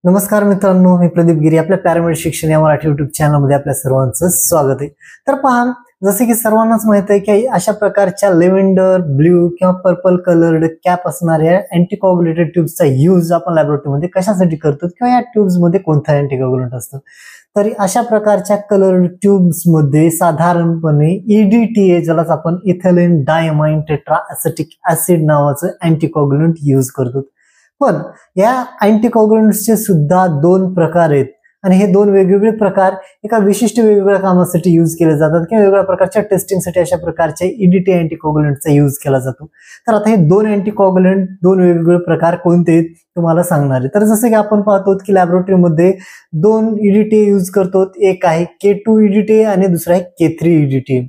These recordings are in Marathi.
नमस्कार मित्रांनो, मी प्रदीप गिरी. आपल्या पॅरामेड शिक्षण या मराठी युट्यूब चॅनलमध्ये आपल्या सर्वांचं स्वागत आहे. तर पहा, जसे की सर्वांनाच माहित आहे की अशा प्रकारच्या लेव्हेंडर, ब्ल्यू किंवा पर्पल कलर्ड कॅप असणाऱ्या अँटीकॉग्युलेटेड ट्यूब्सचा यूज आपण लॅबोरेटरीमध्ये कशासाठी करतो किंवा या ट्यूब्स मध्ये कोणता अँटीकॉग्युलंट असतं. तर अशा प्रकारच्या कलर्ड ट्यूब्स मध्ये साधारणपणे EDTA, ज्यालाच आपण ethylene diamine tetra acetic acid नावाचं अँटीकॉग्युलंट यूज करतो. पण या अँटीकॉग्युलंट्सचे सुद्धा दोन प्रकार आहेत आणि हे दोन वेगवेगळे प्रकार एका विशिष्ट वेगवेगळ्या कामासाठी यूज केले जातात किंवा वेगवेगळ्या प्रकारच्या टेस्टिंगसाठी अशा प्रकारचे EDTA अँटीकॉग्युलंटचा यूज केला जातो. तर आता हे दोन अँटीकॉग्युलंट, दोन वेगवेगळे प्रकार कोणते आहेत तुम्हाला सांगणार आहे. तर जसं की आपण पाहतो की लॅबोरेटरीमध्ये दोन EDTA यूज करतो. एक आहे K2 EDTA आणि दुसरा आहे K3 EDTA.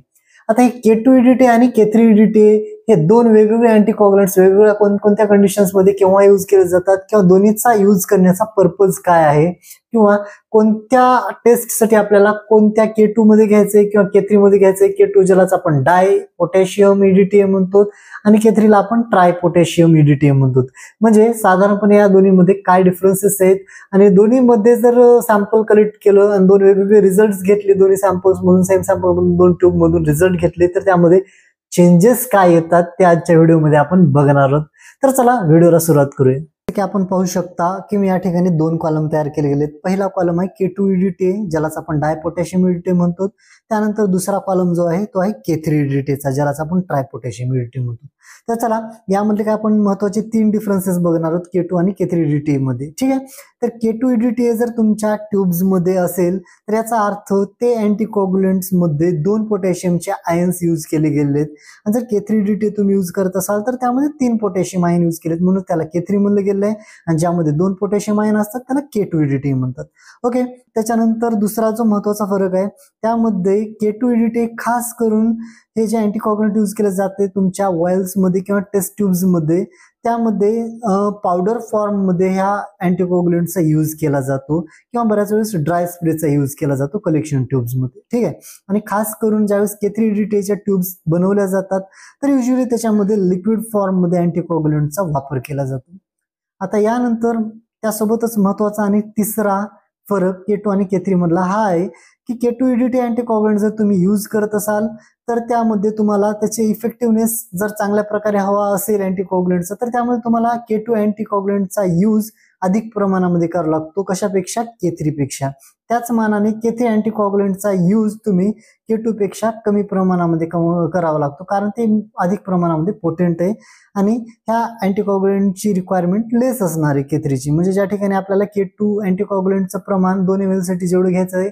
आता हे K2 EDTA आणि K3 EDTA हे दोन वेगवेगळे अँटीकॉग्युलंट्स वेगवेगळ्या कोणत्या कंडिशन्स मध्ये केव्हा यूज केले जातात किंवा दोन्हीचा यूज करण्याचा पर्पज काय आहे किंवा कोणत्या टेस्टसाठी आपल्याला कोणत्या K2 मध्ये घ्यायचंय किंवा K3 मध्ये घ्यायचंय. K2 ज्यालाच आपण डाय पोटॅशियम EDTA म्हणतो आणि K3 ला आपण ट्राय पोटॅशियम EDTA म्हणतो. म्हणजे साधारणपणे या दोन्हीमध्ये काय डिफरन्सेस आहेत आणि दोन्हीमध्ये जर सॅम्पल कलेक्ट केलं आणि दोन वेगवेगळे रिझल्ट घेतले, दोन्ही सॅम्पल्स मधून सेम सॅम्पल मधून दोन ट्यूब मधून रिझल्ट घेतले, तर त्यामध्ये चेंजेस काय येतात ते आजच्या व्हिडिओमध्ये आपण बघणार आहोत. तर चला व्हिडिओला सुरुवात करूया. की आपण पाहू शकता की मी या ठिकाणी दोन कॉलम तयार केले गेलेत. पहिला कॉलम आहे K2 EDTA, ज्यालाच आपण डायपोटॅशियम EDTA म्हणतो. त्यानंतर दुसरा कॉलम जो आहे तो आहे K3 EDTA, ज्यालाच आपण ट्रायपोटॅशियम EDTA म्हणतो. तर चला यामध्ये काय आपण महत्वाचे तीन डिफरन्सेस बघणार आहोत K2 आणि K3 EDTA मध्ये. ठीक आहे. तर K2 EDTA जर तुमच्या ट्यूब्स मध्ये असेल तर याचा अर्थ ते अँटीकॉग्युलंट्स मध्ये दोन पोटॅशियमचे आयन्स यूज केले गेलेत आणि जर K3 EDTA तुम्ही यूज करत असाल तर त्यामध्ये तीन पोटॅशियम आयन यूज केलेत, म्हणून त्याला K3 म्हणलं गेलं आहे. आणि ज्यामध्ये दोन पोटॅशियम आयन असतात त्याला K2 EDTA म्हणतात. ओके. त्याच्यानंतर दुसरा जो महत्वाचा फरक आहे त्यामध्ये K2 EDTA खास करून हे जे अँटीकॉग्युलंट यूज केले जाते तुमच्या वायल्स मध्ये किंवा टेस्ट ट्यूब्स मध्ये, त्यामध्ये पावडर फॉर्म मध्ये ह्या अँटीकॉग्युलंटचा यूज केला जातो किंवा बऱ्याच वेळेस ड्राय स्प्रेचा यूज केला जातो कलेक्शन ट्यूब्स मध्ये. ठीक आहे. आणि खास करून ज्यावेळेस K3 EDTA ट्यूब्स बनवल्या जातात तर युजली त्याच्यामध्ये लिक्विड फॉर्म मध्ये अँटीकॉग्युलंटचा वापर केला जातो. आता यानंतर त्यासोबतच महत्वाचा आणि तिसरा फरक K2 आणि K3 मधला हा आहे की K2 EDTA अँटीकॉग्युलंट जर तुम्ही यूज करत असाल तर त्यामध्ये तुम्हाला त्याचे इफेक्टिव्हनेस जर चांगल्या प्रकारे हवा असेल अँटीकॉग्युलंटचा तर त्यामुळे तुम्हाला K2 अँटीकॉग्युलंटचा यूज अधिक प्रमाणामध्ये करावा लागतो. कशापेक्षा? K3 पेक्षा. त्याच मानाने K3 अँटीकॉग्युलंटचा यूज तुम्ही K2 पेक्षा कमी प्रमाणामध्ये करावा लागतो, कारण ते अधिक प्रमाणामध्ये पोटेंट आहे आणि ह्या अँटीकॉग्युलंटची रिक्वायरमेंट लेस असणार आहे K3 ची. म्हणजे ज्या ठिकाणी आपल्याला K2 अँटीकॉग्युलंटचं प्रमाण 2 ml साठी जेवढं घ्यायचं आहे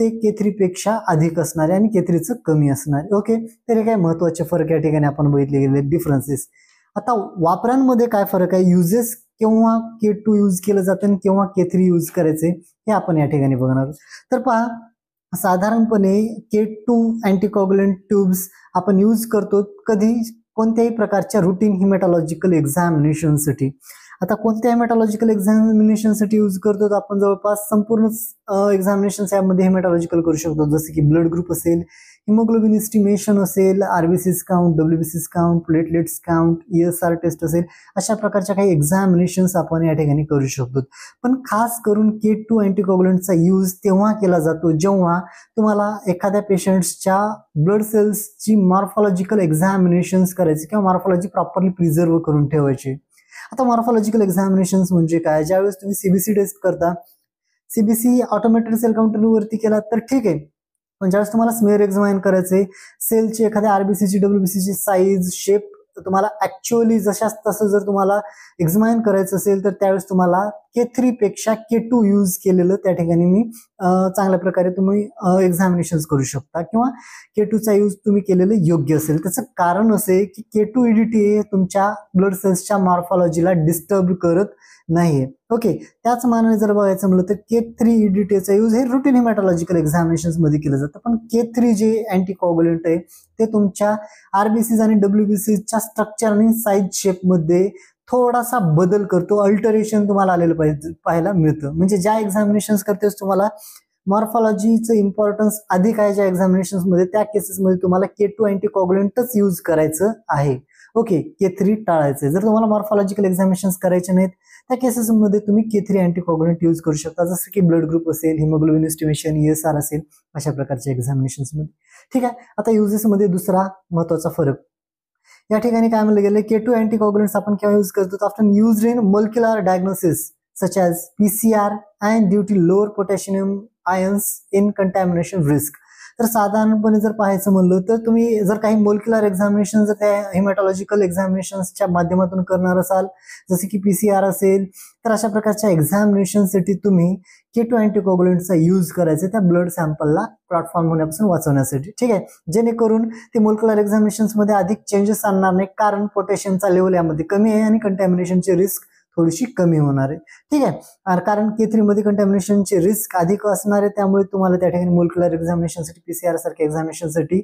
ते K3 पेक्षा अधिक असणार आहे आणि K3 चं कमी असणार आहे. ओके. तर हे काय महत्वाचे फरक या ठिकाणी आपण बघितले गेले डिफरन्सेस. आता वापरांमध्ये काय फरक आहे, युजेस केव्हा K2 यूज केलं जातं आणि केव्हा K3 यूज करायचे हे आपण या ठिकाणी बघणार आहोत. तर पहा, साधारणपणे K2 अँटीकॉग्युलंट ट्यूब्स आपण यूज करतो कधी? कोणत्याही प्रकारच्या रुटीन हिमॅटॉलॉजिकल एक्झामिनेशनसाठी. आता कोणत्या हेमॅटॉलॉजिकल एक्झामिनेशनसाठी यूज करतो तर आपण जवळपास संपूर्ण एक्झामिनेशन यामध्ये हेमॅटॉलॉजिकल करू शकतो, जसे की ब्लड ग्रुप असेल, हिमोग्लोबिन एस्टिमेशन असेल, RBCs count, WBCs count, platelets count, ESR test असेल, अशा प्रकारच्या काही एक्झामिनेशन्स आपण या ठिकाणी करू शकतो. पण खास करून K2 अँटीकॉग्युलंटचा यूज तेव्हा केला जातो जेव्हा तुम्हाला एखाद्या पेशंट्सच्या ब्लड सेल्सची मॉर्फॉलॉजिकल एक्झामिनेशन्स करायची किंवा मॉर्फॉलॉजी प्रॉपरली प्रिझर्व करून ठेवायची. आता मॉर्फॉलॉजिकल एक्झामिनेशन्स म्हणजे काय? ज्यावेळेस तुम्ही CBC टेस्ट करता, CBC ऑटोमेटेड सेल काउंटर वरती केला तर ठीक आहे, पण ज्यावेळेस तुम्हाला स्मेअर एक्झामाइन करायचे, सेलची एखाद्या RBCची WBCची साईज, शेप तुम्हाला ऍक्च्युअली जशाच तसं जर तुम्हाला एक्झामाइन करायचं असेल तर त्यावेळेस तुम्हाला K3 पेक्षा K2 यूज केलेलं त्या ठिकाणी मी चांगल्या प्रकारे तुम्ही एक्झामिनेशन्स करू शकता किंवा K2 चा यूज तुम्ही केलेलं योग्य असेल. त्याचं कारण असे की K2 EDTA तुमच्या ब्लड सेल्सच्या मॉर्फॉलॉजीला डिस्टर्ब करत नाहीये. ओके. त्याच मानाने जर बघायचं म्हणलं तर K3 EDTA यूज हे रुटीन हेमॅटॉलॉजिकल एक्झामिनेशन्स मध्ये केलं जातं, पण K3 जे अँटीकॉग्युलंट आहे ते तुमच्या RBCs आणि WBCच्या स्ट्रक्चर आणि साईज शेप मध्ये थोडासा बदल करतो, अल्टरेशन तुम्हाला आलेलं पाहायला मिळतं. म्हणजे ज्या एक्झामिनेशन्स करतेस तुम्हाला मॉर्फॉलॉजीचं इम्पॉर्टन्स अधिक आहे ज्या एक्झामिनेशन्स मध्ये, त्या केसेसमध्ये तुम्हाला K2 अँटीकॉग्युलंटच यूज करायचं आहे. Okay, K3 टाळायचे. जर तुम्हाला मॉर्फॉलॉजिकल एक्झामिनेशन करायचे नाहीत त्या केसेसमध्ये तुम्ही K3 अँटीकॉग्युलंट यूज करू शकता, जसं की ब्लड ग्रुप असेल, हिमोग्लोबिन एस्टिमेशन, ESR असेल, अशा प्रकारच्या एक्झामिनेशन्स मध्ये. ठीक आहे. आता युजेस मध्ये दुसरा महत्वाचा फरक या ठिकाणी काय म्हणलं गेलं, K2 अँटीकॉग्युलंट्स आपण केव्हा यूज करतो, often used in molecular diagnosis such as PCR and due to lower potassium ions in contamination risk. तर साधारणपणे जर पाहायचं म्हणलं तर तुम्ही जर काही मोलिक्युलर एक्झामिनेशन जर त्या हिमॅटॉलॉजिकल एक्झामिनेशनच्या माध्यमातून करणार असाल, जसे की PCR असेल, तर अशा प्रकारच्या एक्झामिनेशनसाठी तुम्ही K2 अँटीकॉग्युलंटचा यूज करायचा त्या ब्लड सॅम्पलला प्लॅटफॉर्म होण्यापासून वाचवण्यासाठी. ठीक आहे, जेणेकरून ते मोलिक्युलर एक्झामिनेशन्स मध्ये अधिक चेंजेस आणणार नाही, कारण पोटॅशियमचा लेवल यामध्ये कमी आहे आणि कंटॅमिनेशनची रिस्क थोडीशी कमी होणार आहे. ठीक आहे, कारण K3 मध्ये कंटॅमिनेशनची रिस्क अधिक असणार आहे, त्यामुळे तुम्हाला त्या ठिकाणी मोलिक्युलर एक्झामिनेशनसाठी PCR सारख्या एक्झामिनेशनसाठी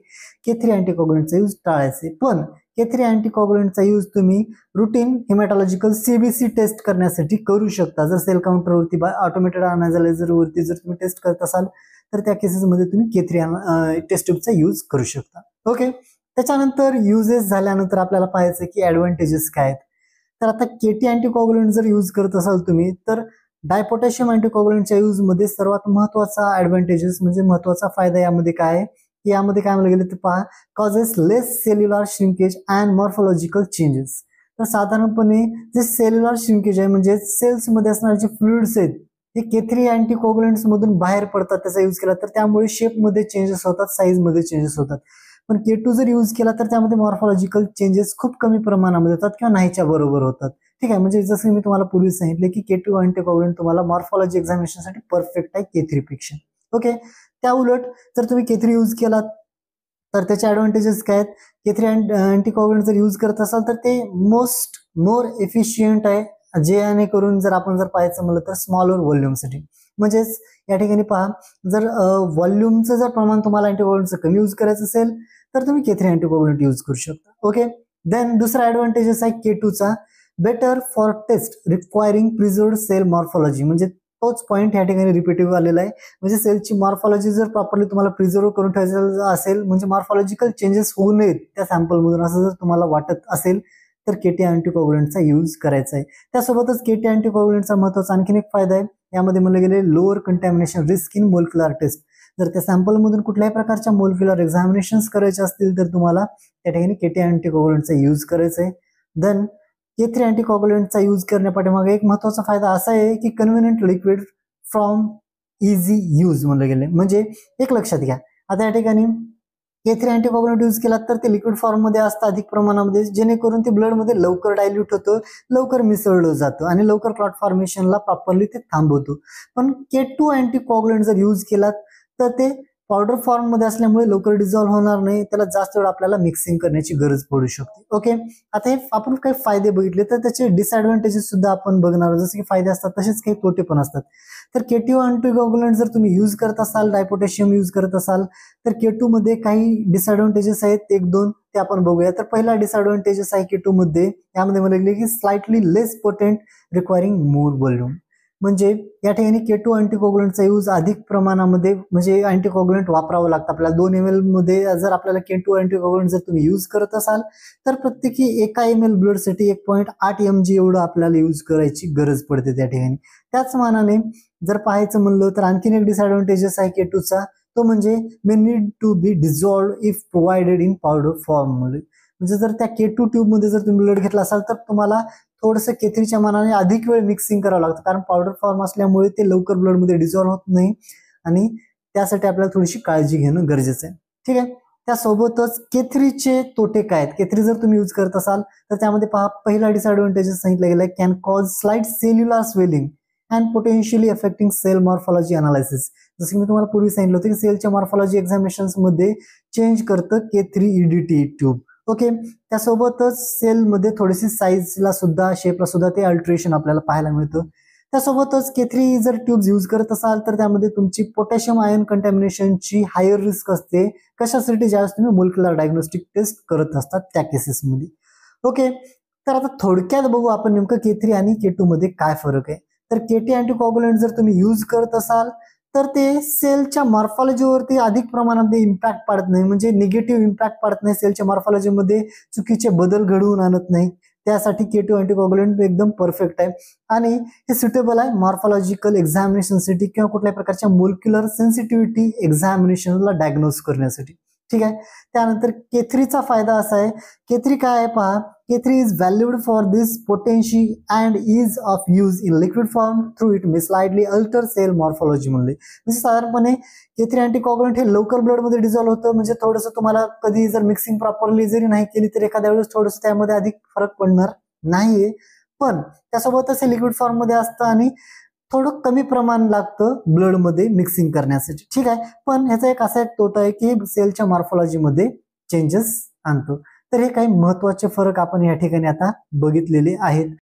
K3 अँटीकॉग्युलंटचा यूज टाळायचे. पण K3 अँटीकॉग्युलंटचा यूज तुम्ही रुटीन हिमॅटॉलॉजिकल CBC टेस्ट करण्यासाठी करू शकता. जर सेल काउंटरवरती ऑटोमेटेड अनालायझर वरती जर तुम्ही टेस्ट करत असाल तर त्या केसेसमध्ये तुम्ही K3 टेस्ट ट्यूबचा यूज करू शकता. ओके, त्याच्यानंतर युजेस झाल्यानंतर आपल्याला पाहायचं की ऍडव्हान्टेजेस काय आहेत. तर आता KT अँटीकॉग्युलंट जर यूज करत असाल तुम्ही, तर डायपोटॅशियम अँटीकॉग्युलंटच्या यूज मध्ये सर्वात महत्वाचा ऍडव्हान्टेजेस म्हणजे महत्वाचा फायदा यामध्ये काय आहे, की यामध्ये काय म्हणलं गेलं तर पहा, causes less cellular shrinkage and morphological changes. तर साधारणपणे जे सेल्युलर श्रिंकेज आहे म्हणजे सेल्स मध्ये असणारे जे फ्लुइड्स आहेत ते K3 अँटीकॉग्युलंट्स मधून बाहेर पडतात त्याचा यूज केला तर, त्यामुळे शेप मध्ये चेंजेस होतात, साईज मध्ये चेंजेस होतात. पण K2 जर यूज केला तर त्यामध्ये मॉर्फॉलॉजिकल चेंजेस खूप कमी प्रमाणामध्ये होतात किंवा नाहीच्या बरोबर होतात. ठीक आहे, म्हणजे जसं मी तुम्हाला पूर्वी सांगितले की K2 अँटीकॉग्युलंट तुम्हाला मॉर्फॉलॉजी एक्झामिनेशनसाठी परफेक्ट आहे K3 पेक्षा. ओके, त्या उलट जर तुम्ही K3 यूज केला तर त्याचे ऍडव्हान्टेजेस काय आहेत, K3 अँटीकॉग्युलंट जर यूज करत असाल तर ते मोर एफिशियंट आहे, जेणेकरून जर आपण जर पाहायचं म्हणलं तर स्मॉलर व्हॉल्यूमसाठी. म्हणजेच या ठिकाणी पहा, जर व्हॉल्यूमचं जर प्रमाण तुम्हाला अँटीकॉग्युलंटचं कमी यूज करायचं असेल तर तुम्ही K3 अँटीकॉग्युलंट यूज करू शकता. ओके, देन दुसरा ऍडव्हान्टेजेस आहे K2चा, better for test requiring preserved cell morphology. म्हणजे तोच पॉईंट या ठिकाणी रिपीटिव्ह आलेला आहे. म्हणजे सेलची मॉर्फॉलॉजी जर प्रॉपरली तुम्हाला प्रिझर्व्ह करून ठेवायचं असेल, म्हणजे मॉर्फॉलॉजिकल चेंजेस होऊ नयेत त्या सॅम्पलमधून असं जर तुम्हाला वाटत असेल तर KT अँटीकॉग्युलंटचा यूज करायचा आहे. त्यासोबतच KT अँटीकॉग्युलंटचा महत्वाचा आणखीन एक फायदा आहे, यामध्ये म्हणलं गेले lower contamination risk in molecular test. जर त्या सॅम्पलमधून कुठल्याही प्रकारच्या मोलिक्युलर एक्झामिनेशन्स करायचे असतील तर तुम्हाला त्या ठिकाणी KT अँटीकॉग्युलंटचा यूज करायचा आहे. देन K3 अँटीकॉग्युलंटचा यूज करण्यापाठीमागे एक महत्वाचा फायदा असा आहे की convenient liquid from easy use म्हणलं गेले. म्हणजे एक लक्षात घ्या, आता या ठिकाणी K3 अँटीकॉग्युलंट यूज केला तर ते लिक्विड फॉर्म मध्ये असतं अधिक प्रमाणामध्ये, जेणेकरून ते ब्लड मध्ये लवकर डायल्यूट होतं, लवकर मिसळलं जातं आणि लवकर क्लॉट फॉर्मेशनला प्रॉपरली ते थांबवतो. पण K2 अँटीकॉग्युलंट जर यूज केला तर ते पावडर फॉर्म मध्ये असल्यामुळे लवकर डिझॉल्व्ह होणार नाही, त्याला जास्त वेळ आपल्याला मिक्सिंग करण्याची गरज पडू शकते. ओके, आता हे आपण काही फायदे बघितले तर त्याचे डिसएडव्हान्टेजेस सुद्धा आपण बघणार आहोत. जसे की फायदे असतात तसेच काही तोटे पण असतात. तर K2 अँटीकॉग्युलंट जर तुम्ही यूज करत असाल, डायपोटॅशियम यूज करत असाल तर K2 मध्ये काही डिसएडव्हान्टेजेस आहेत, एक दोन ते आपण बघूया. तर पहिला डिसएडव्हान्टेजेस आहे K2 मध्ये, यामध्ये म्हणले की स्लाइटली लेस पोटेंट रिक्वायरिंग मोर व्हॉल्यूम. म्हणजे या ठिकाणी K2 अँटीकॉग्युलंटचा यूज अधिक प्रमाणामध्ये म्हणजे अँटीकॉग्युलंट वापरावं लागतं आपल्याला. 2 ml मध्ये जर आपल्याला K2 अँटीकॉग्युलंट जर तुम्ही यूज करत असाल तर प्रत्येकी एका ml ब्लडसाठी 1.8 mg एवढं आपल्याला यूज करायची गरज पडते त्या ठिकाणी. त्याच मानाने जर पाहायचं म्हणलं तर आणखीन एक डिसएडव्हान्टेजेस आहे K2चा, तो म्हणजे may need to be dissolved if provided in powder form. म्हणजे जर त्या K2 ट्यूब मध्ये जर तुम्ही ब्लड घेतला असाल तर तुम्हाला थोडंसं K3च्या मानाने अधिक वेळ मिक्सिंग करावं लागतं, कारण पावडर फॉर्म असल्यामुळे ते लवकर ब्लड मध्ये डिझॉल्व्ह होत नाही आणि त्यासाठी आपल्याला थोडीशी काळजी घेणं गरजेचं आहे. ठीक आहे, त्यासोबतच K3चे तोटे काय आहेत. K3 जर तुम्ही यूज करत असाल तर त्यामध्ये पहा, पहिला डिसएडव्हान्टेजेस सांगितलं गेलं, can cause slight cellular swelling and potentially affecting cell morphology analysis. जसं मी तुम्हाला पूर्वी सांगितलं होतं की सेलच्या मॉर्फॉलॉजी एक्झामिनेशन्स मध्ये चेंज करतं K3 EDT ट्यूब. ओके, त्यासोबतच सेलमध्ये थोडीशी साईजला सुद्धा शेपला सुद्धा ते अल्टरेशन आपल्याला पाहायला मिळतं. त्यासोबतच K3 जर ट्यूब्स यूज करत असाल तर त्यामध्ये तुमची पोटॅशियम आयन कंटॅमिनेशनची हायर रिस्क असते. कशासाठी? ज्यावेळेस तुम्ही मोलिक्युलर डायग्नोस्टिक टेस्ट करत असतात त्या केसेसमध्ये. ओके, तर आता थोडक्यात बघू आपण नेमकं K3 आणि K2 मध्ये काय फरक आहे. तर KT अँटीकॉग्युलंट जर तुम्ही यूज करत असाल तर ते सेलच्या मॉर्फॉलॉजीवरती अधिक प्रमाणात इम्पॅक्ट पाडत नाही, म्हणजे निगेटिव्ह इम्पॅक्ट पाडत नाही, सेलच्या मॉर्फॉलॉजीमध्ये चुकीचे बदल घडवून आणत नाही. त्यासाठी K2 अँटीकोअग्युलंट एकदम परफेक्ट आहे आणि हे सुटेबल आहे मॉर्फॉलॉजिकल एक्झामिनेशनसाठी किंवा कुठल्याही प्रकारच्या मोलिक्युलर सेन्सिटिव्हिटी एक्झामिनेशनला डायग्नोज करण्यासाठी. ठीक आहे. त्यानंतर K3 चा फायदा असा आहे, K3 काय आहे पहा, K3 is valued for this potency and is of use in liquid form through it may slightly alter cell morphology म्हणले. म्हणजे साधारणपणे K3 अँटीकोअग्युलंट हे लवकर ब्लड मध्ये डिझॉल्व्ह होतं, म्हणजे थोडंसं तुम्हाला कधी जर मिक्सिंग प्रॉपरली जरी नाही केली तर एखाद्या वेळेस थोडंसं त्यामध्ये अधिक फरक पडणार नाहीये, पण त्यासोबतच हे लिक्विड फॉर्म मध्ये असतं आणि थोडं कमी प्रमाण लागतं ब्लड मध्ये मिक्सिंग करण्यासाठी. ठीक आहे. पण ह्याचा एक असा एक तोटा आहे की सेलच्या मॉर्फॉलॉजी मध्ये चेंजेस आणतो. तर हे काही महत्वाचे फरक आपण या ठिकाणी आता बघितलेले आहेत.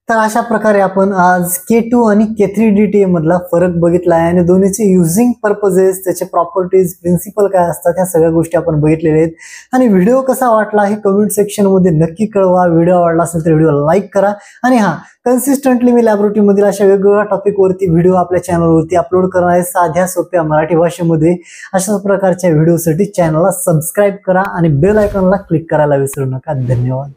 तर अशा प्रकारे आपण आज K2 आणि K3 DTA मधला फरक बघितला आहे आणि दोन्हीचे युजिंग पर्पजेस, त्याचे प्रॉपर्टीज, प्रिन्सिपल काय असतात, ह्या सगळ्या गोष्टी आपण बघितलेल्या आहेत. आणि व्हिडिओ कसा वाटला हे कमेंट सेक्शन मध्ये नक्की कळवा. व्हिडिओ आवडला असेल तर व्हिडिओला लाईक करा आणि कन्सिस्टंटली मी लॅबोरेटरी मधील अशा वेगवेगळ्या टॉपिक वरती व्हिडिओ आपल्या चॅनलवरती अपलोड करणार आहे, साध्या सोप्या मराठी भाषेमध्ये. अशा प्रकारच्या व्हिडिओसाठी चॅनलला सबस्क्राईब करा आणि बेल आयकॉनला क्लिक करायला विसरू नका. धन्यवाद.